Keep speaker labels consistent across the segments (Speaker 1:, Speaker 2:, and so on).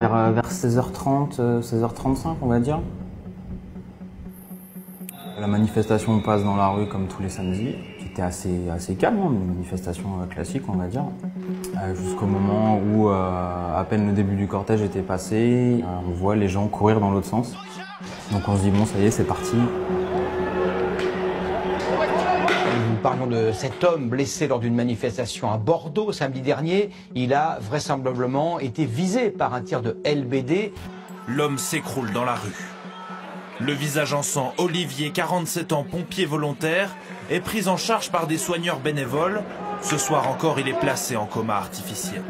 Speaker 1: Vers 16h30, 16h35 on va dire. La manifestation passe dans la rue comme tous les samedis, qui était assez calme, hein, une manifestation classique on va dire. Jusqu'au moment où à peine le début du cortège était passé, on voit les gens courir dans l'autre sens. Donc on se dit bon ça y est c'est parti.
Speaker 2: Nous parlons de cet homme blessé lors d'une manifestation à Bordeaux samedi dernier. Il a vraisemblablement été visé par un tir de LBD.
Speaker 3: L'homme s'écroule dans la rue. Le visage en sang, Olivier, 47 ans, pompier volontaire, est pris en charge par des soigneurs bénévoles. Ce soir encore, il est placé en coma artificiel.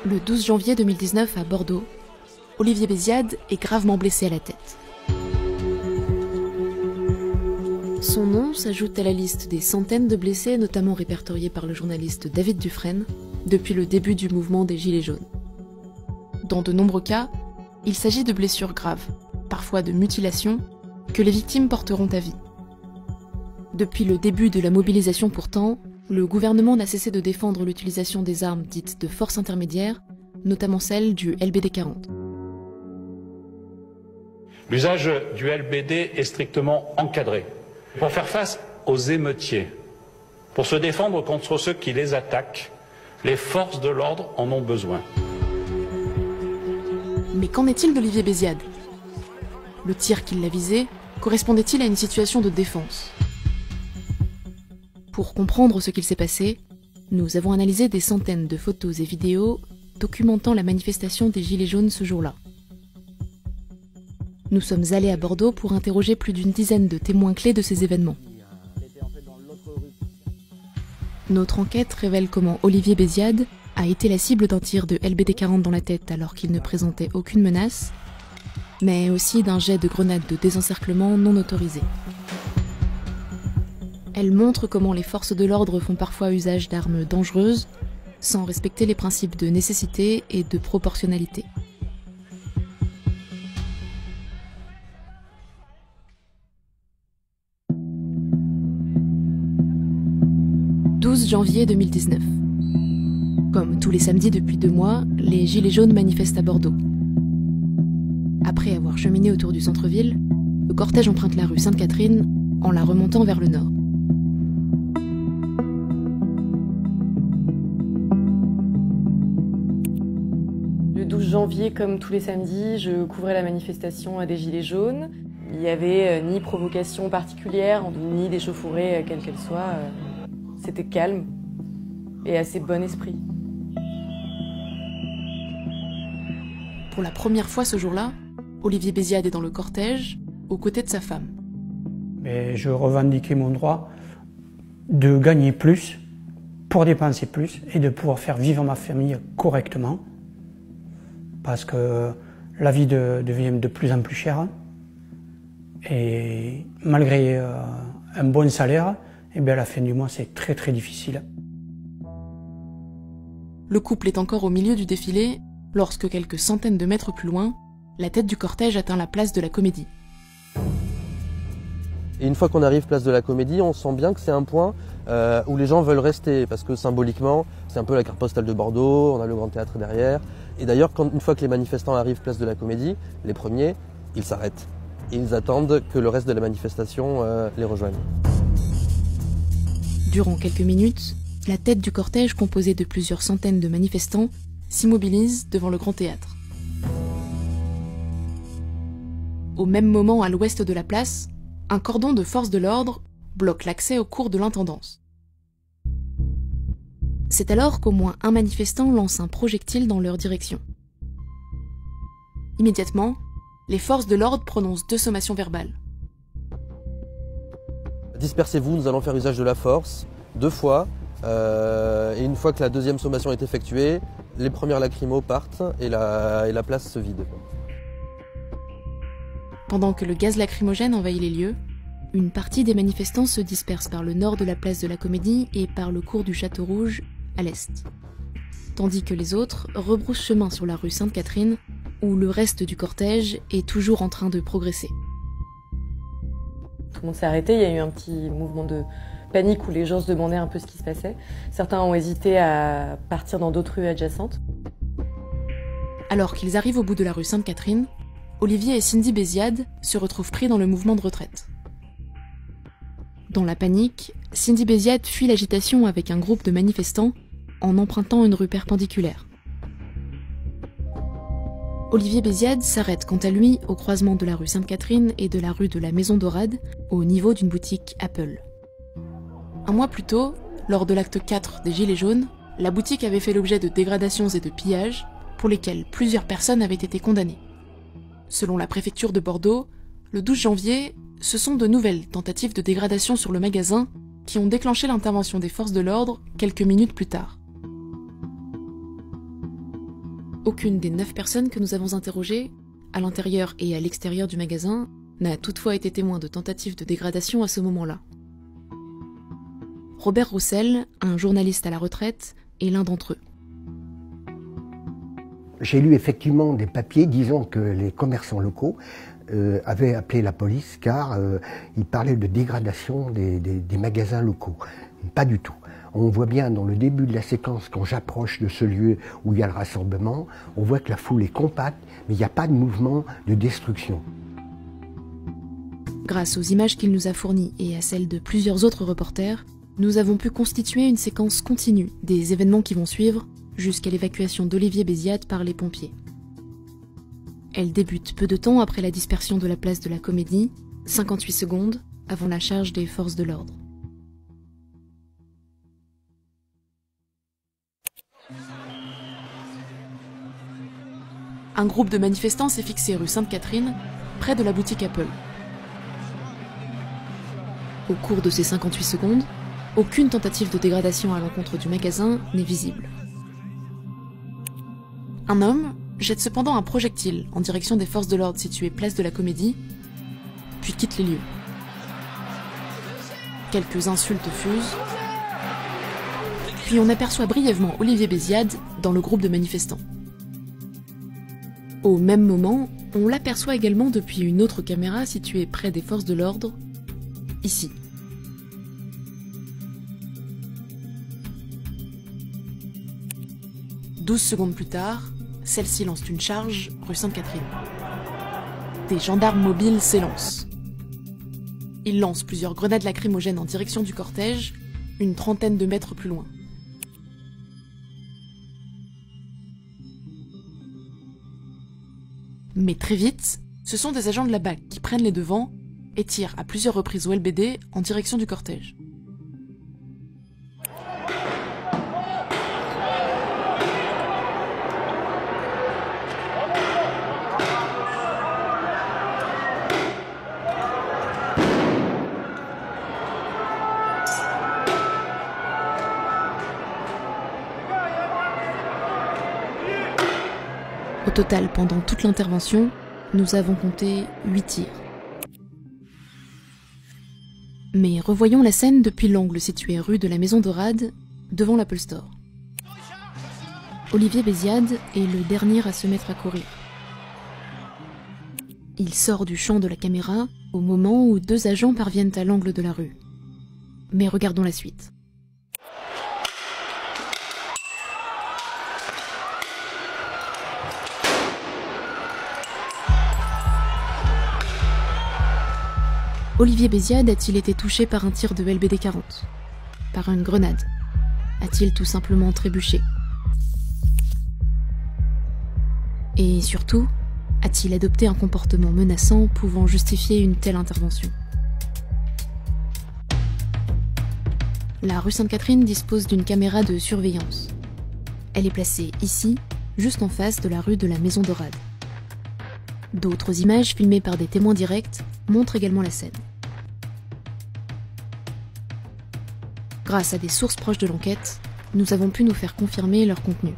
Speaker 4: Le 12 janvier 2019 à Bordeaux, Olivier Béziade est gravement blessé à la tête. Son nom s'ajoute à la liste des centaines de blessés, notamment répertoriés par le journaliste David Dufresne, depuis le début du mouvement des Gilets jaunes. Dans de nombreux cas, il s'agit de blessures graves, parfois de mutilations, que les victimes porteront à vie. Depuis le début de la mobilisation pourtant, le gouvernement n'a cessé de défendre l'utilisation des armes dites de force intermédiaire, notamment celle du LBD 40.
Speaker 5: L'usage du LBD est strictement encadré pour faire face aux émeutiers, pour se défendre contre ceux qui les attaquent. Les forces de l'ordre en ont besoin.
Speaker 4: Mais qu'en est-il d'Olivier Béziade? Le tir qui l'a visé correspondait-il à une situation de défense? Pour comprendre ce qu'il s'est passé, nous avons analysé des centaines de photos et vidéos documentant la manifestation des Gilets jaunes ce jour-là. Nous sommes allés à Bordeaux pour interroger plus d'une dizaine de témoins clés de ces événements. Notre enquête révèle comment Olivier Béziade a été la cible d'un tir de LBD 40 dans la tête alors qu'il ne présentait aucune menace, mais aussi d'un jet de grenade de désencerclement non autorisé. Elle montre comment les forces de l'ordre font parfois usage d'armes dangereuses, sans respecter les principes de nécessité et de proportionnalité. « 12 janvier 2019. Comme tous les samedis depuis 2 mois, les Gilets jaunes manifestent à Bordeaux. Après avoir cheminé autour du centre-ville, le cortège emprunte la rue Sainte-Catherine en la remontant vers le nord.
Speaker 6: Le 12 janvier, comme tous les samedis, je couvrais la manifestation des Gilets jaunes. Il n'y avait ni provocation particulière, ni d'échauffourée, quelle qu'elle soit. C'était calme et assez bon esprit.
Speaker 4: Pour la première fois ce jour-là, Olivier Béziade est dans le cortège, aux côtés de sa femme.
Speaker 7: Mais je revendiquais mon droit de gagner plus, pour dépenser plus et de pouvoir faire vivre ma famille correctement. Parce que la vie devient de plus en plus chère. Et malgré un bon salaire, eh bien à la fin du mois, c'est très très difficile.
Speaker 4: Le couple est encore au milieu du défilé, lorsque quelques centaines de mètres plus loin, la tête du cortège atteint la place de la Comédie.
Speaker 8: Et une fois qu'on arrive place de la Comédie, on sent bien que c'est un point où les gens veulent rester, parce que symboliquement, c'est un peu la carte postale de Bordeaux, on a le Grand Théâtre derrière. Et d'ailleurs, une fois que les manifestants arrivent place de la Comédie, les premiers, ils s'arrêtent. Et ils attendent que le reste de la manifestation les rejoigne.
Speaker 4: Durant quelques minutes, la tête du cortège, composée de plusieurs centaines de manifestants, s'immobilise devant le Grand Théâtre. Au même moment, à l'ouest de la place, un cordon de force de l'ordre bloque l'accès aux cours de l'intendance. C'est alors qu'au moins un manifestant lance un projectile dans leur direction. Immédiatement, les forces de l'ordre prononcent 2 sommations verbales.
Speaker 8: Dispersez-vous, nous allons faire usage de la force, 2 fois. Et une fois que la 2e sommation est effectuée, les premières lacrymos partent et la place se vide.
Speaker 4: Pendant que le gaz lacrymogène envahit les lieux, une partie des manifestants se disperse par le nord de la place de la Comédie et par le cours du Château Rouge, à l'est. Tandis que les autres rebroussent chemin sur la rue Sainte-Catherine, où le reste du cortège est toujours en train de progresser.
Speaker 6: Tout le monde s'est arrêté, il y a eu un petit mouvement de panique où les gens se demandaient un peu ce qui se passait. Certains ont hésité à partir dans d'autres rues adjacentes.
Speaker 4: Alors qu'ils arrivent au bout de la rue Sainte-Catherine, Olivier et Cindy Béziade se retrouvent pris dans le mouvement de retraite. Dans la panique, Cindy Béziade fuit l'agitation avec un groupe de manifestants en empruntant une rue perpendiculaire. Olivier Béziade s'arrête quant à lui au croisement de la rue Sainte-Catherine et de la rue de la Maison Dorade, au niveau d'une boutique Apple. Un mois plus tôt, lors de l'acte 4 des Gilets jaunes, la boutique avait fait l'objet de dégradations et de pillages, pour lesquels plusieurs personnes avaient été condamnées. Selon la préfecture de Bordeaux, le 12 janvier, ce sont de nouvelles tentatives de dégradation sur le magasin qui ont déclenché l'intervention des forces de l'ordre quelques minutes plus tard. Aucune des 9 personnes que nous avons interrogées, à l'intérieur et à l'extérieur du magasin, n'a toutefois été témoin de tentatives de dégradation à ce moment-là. Robert Roussel, un journaliste à la retraite, est l'un d'entre eux.
Speaker 9: J'ai lu effectivement des papiers disant que les commerçants locaux avaient appelé la police car ils parlaient de dégradation des magasins locaux. Pas du tout. On voit bien dans le début de la séquence, quand j'approche de ce lieu où il y a le rassemblement, on voit que la foule est compacte, mais il n'y a pas de mouvement de destruction.
Speaker 4: Grâce aux images qu'il nous a fournies et à celles de plusieurs autres reporters, nous avons pu constituer une séquence continue des événements qui vont suivre, jusqu'à l'évacuation d'Olivier Béziade par les pompiers. Elle débute peu de temps après la dispersion de la place de la Comédie, 58 secondes avant la charge des forces de l'ordre. Un groupe de manifestants s'est fixé rue Sainte-Catherine, près de la boutique Apple. Au cours de ces 58 secondes, aucune tentative de dégradation à l'encontre du magasin n'est visible. Un homme jette cependant un projectile en direction des forces de l'ordre situées place de la Comédie, puis quitte les lieux. Quelques insultes fusent, puis on aperçoit brièvement Olivier Béziade dans le groupe de manifestants. Au même moment, on l'aperçoit également depuis une autre caméra située près des forces de l'ordre, ici. « 12 secondes plus tard, celle-ci lance une charge rue Sainte-Catherine. Des gendarmes mobiles s'élancent. Ils lancent plusieurs grenades lacrymogènes en direction du cortège, une trentaine de mètres plus loin. Mais très vite, ce sont des agents de la BAC qui prennent les devants et tirent à plusieurs reprises au LBD en direction du cortège. Au total, pendant toute l'intervention, nous avons compté 8 tirs. Mais revoyons la scène depuis l'angle situé rue de la Maison Dorade, devant l'Apple Store. Olivier Béziade est le dernier à se mettre à courir. Il sort du champ de la caméra au moment où 2 agents parviennent à l'angle de la rue. Mais regardons la suite. Olivier Béziade a-t-il été touché par un tir de LBD 40 ? Par une grenade ? A-t-il tout simplement trébuché ? Et surtout, a-t-il adopté un comportement menaçant pouvant justifier une telle intervention ? La rue Sainte-Catherine dispose d'une caméra de surveillance. Elle est placée ici, juste en face de la rue de la Maison Dorade. D'autres images filmées par des témoins directs montrent également la scène. Grâce à des sources proches de l'enquête, nous avons pu nous faire confirmer leur contenu.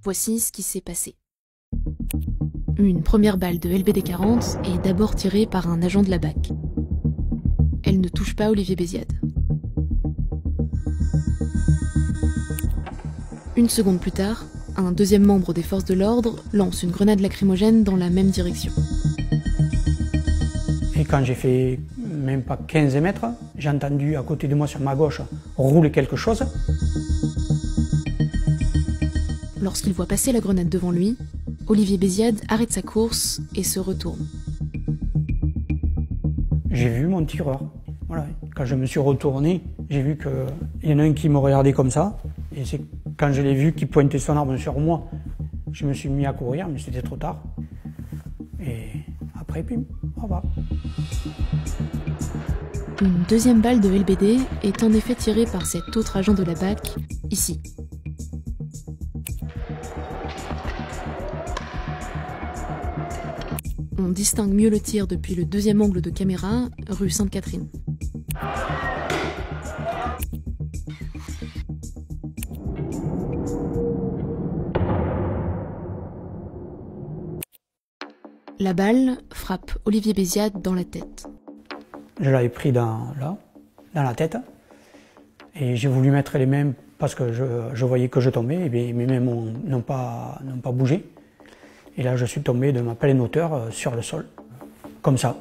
Speaker 4: Voici ce qui s'est passé. Une première balle de LBD 40 est d'abord tirée par un agent de la BAC. Elle ne touche pas Olivier Béziade. Une seconde plus tard, un deuxième membre des forces de l'ordre lance une grenade lacrymogène dans la même direction.
Speaker 7: Et quand j'ai fait même pas 15 mètres, j'ai entendu à côté de moi sur ma gauche rouler quelque chose.
Speaker 4: Lorsqu'il voit passer la grenade devant lui, Olivier Béziade arrête sa course et se retourne.
Speaker 7: J'ai vu mon tireur. Voilà. Quand je me suis retourné, j'ai vu qu'il y en a un qui me regardait comme ça. Et c'est quand je l'ai vu qu'il pointait son arme sur moi, je me suis mis à courir, mais c'était trop tard. Et après, puis, au revoir.
Speaker 4: Une deuxième balle de LBD est en effet tirée par cet autre agent de la BAC, ici. On distingue mieux le tir depuis le deuxième angle de caméra, rue Sainte-Catherine. La balle frappe Olivier Béziade dans la tête.
Speaker 7: Je l'avais pris dans la tête, et j'ai voulu mettre les mains parce que je voyais que je tombais, et mes mains n'ont pas bougé. Et là, je suis tombé de ma pleine hauteur sur le sol, comme ça.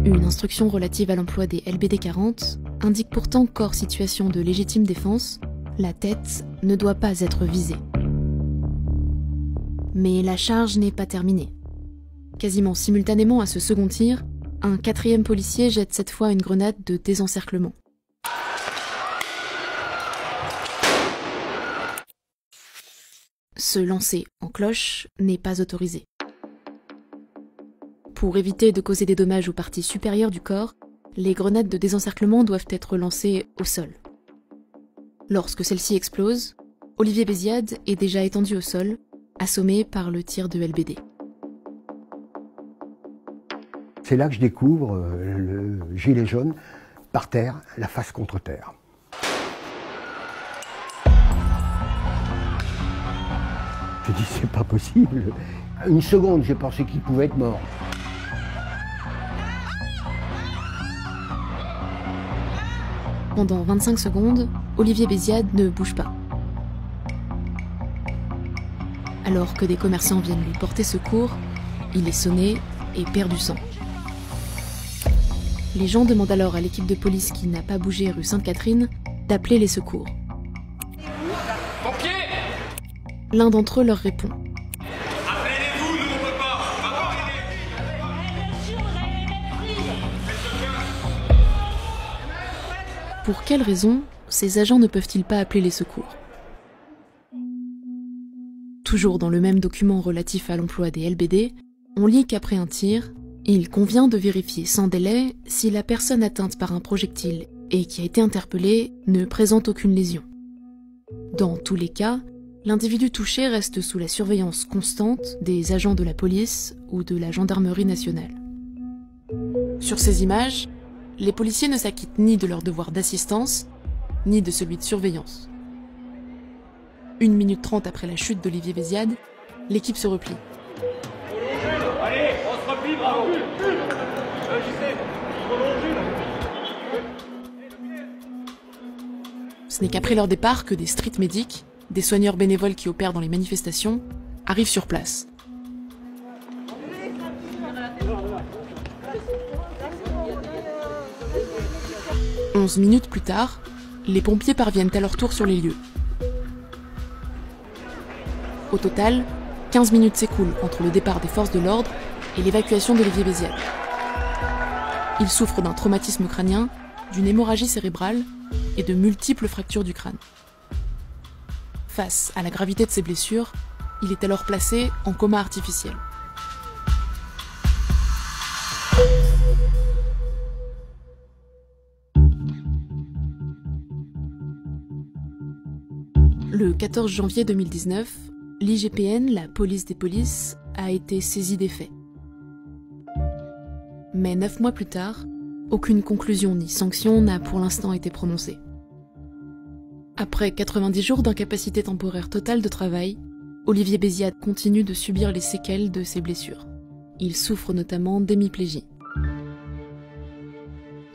Speaker 4: Une instruction relative à l'emploi des LBD 40 indique pourtant qu'hors situation de légitime défense, la tête ne doit pas être visée. Mais la charge n'est pas terminée. Quasiment simultanément à ce second tir, un quatrième policier jette cette fois une grenade de désencerclement. Se lancer en cloche n'est pas autorisé. Pour éviter de causer des dommages aux parties supérieures du corps, les grenades de désencerclement doivent être lancées au sol. Lorsque celle-ci explose, Olivier Béziade est déjà étendu au sol, assommé par le tir de LBD.
Speaker 9: C'est là que je découvre le gilet jaune par terre, la face contre terre. Je dis c'est pas possible. Une seconde, j'ai pensé qu'il pouvait être mort.
Speaker 4: Pendant 25 secondes, Olivier Béziade ne bouge pas. Alors que des commerçants viennent lui porter secours, il est sonné et perd du sang. Les gens demandent alors à l'équipe de police qui n'a pas bougé rue Sainte-Catherine d'appeler les secours. L'un d'entre eux leur répond.
Speaker 10: Appelez-les-vous, nous on peut pas.
Speaker 4: Pour quelles raisons ces agents ne peuvent-ils pas appeler les secours? Toujours dans le même document relatif à l'emploi des LBD, on lit qu'après un tir, il convient de vérifier sans délai si la personne atteinte par un projectile et qui a été interpellée ne présente aucune lésion. Dans tous les cas, l'individu touché reste sous la surveillance constante des agents de la police ou de la gendarmerie nationale. Sur ces images, les policiers ne s'acquittent ni de leur devoir d'assistance, ni de celui de surveillance. 1 minute 30 après la chute d'Olivier Béziade, l'équipe se replie.
Speaker 10: Allez, on se replie, bravo.
Speaker 4: Ce n'est qu'après leur départ que des street medics, des soigneurs bénévoles qui opèrent dans les manifestations, arrivent sur place. « 11 minutes plus tard, les pompiers parviennent à leur tour sur les lieux. Au total, 15 minutes s'écoulent entre le départ des forces de l'ordre et l'évacuation d'Olivier Béziade. Il souffre d'un traumatisme crânien, d'une hémorragie cérébrale et de multiples fractures du crâne. Face à la gravité de ses blessures, il est alors placé en coma artificiel. Le 14 janvier 2019, l'IGPN, la police des polices, a été saisie des faits. Mais 9 mois plus tard, aucune conclusion ni sanction n'a pour l'instant été prononcée. Après 90 jours d'incapacité temporaire totale de travail, Olivier Béziade continue de subir les séquelles de ses blessures. Il souffre notamment d'hémiplégie.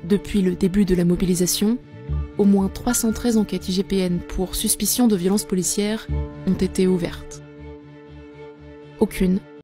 Speaker 4: Depuis le début de la mobilisation, au moins 313 enquêtes IGPN pour suspicion de violences policières ont été ouvertes. Aucune